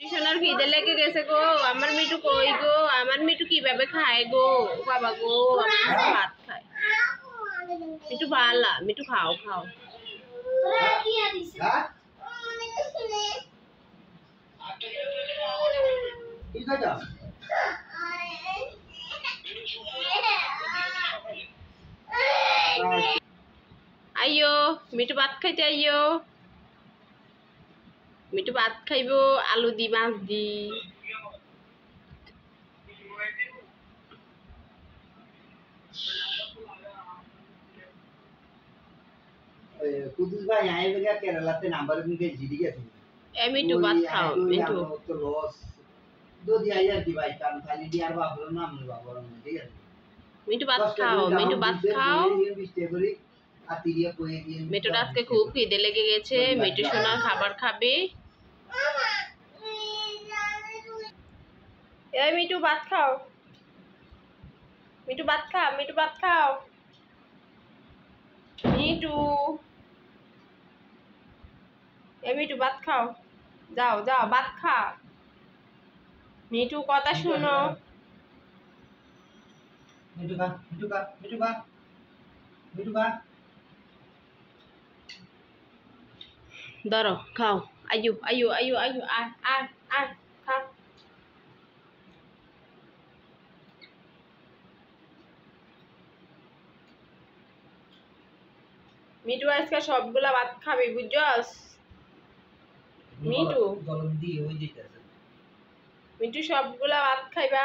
টিউশনের খিদে লেগে গেছে গো। আমার মিঠু কই গো? আমার মিঠু কিভাবে খায় গো? বাবা গো, আমার ভাত খায়। মিঠু ভালা, মিঠু খাও খাও। আইয়ো মিঠু ভাত খাইতে আইয়ো। মিঠু ভাত খাইব আলু দি মাছ দি। कुदूस भाई आएगा केरला से नंबर उनके जीडी के ए मिठू भात खाओ मिठू। तो लॉस दो दिया यार की भाई काम खाली दियार बाबू नाम ले बाबू ठीक है मिठू भात खाओ मिठू भात खाओ। মিঠুর আজকে খুব খিদে লেগে গেছে। মিঠু সোনা খাবার খাবে। এই মিঠু ভাত খাও। মিঠু ভাত খাও, মিঠু ভাত খাও। মিঠু, এই মিঠু ভাত খাও। যাও যাও ভাত খা। মিঠু কথা শুনো। मिठू का मिठू का मिठू का मिठू का ধরো খাও। আয়ু আয়ু আয়ু আয়ু আয় আয় আয় খাও। মিঠু আজকে সবগুলা ভাত খাবি বুঝছস? মিঠু গলম দিয়ে হই যাইতাছে মিঠু সবগুলা ভাত খাইবা।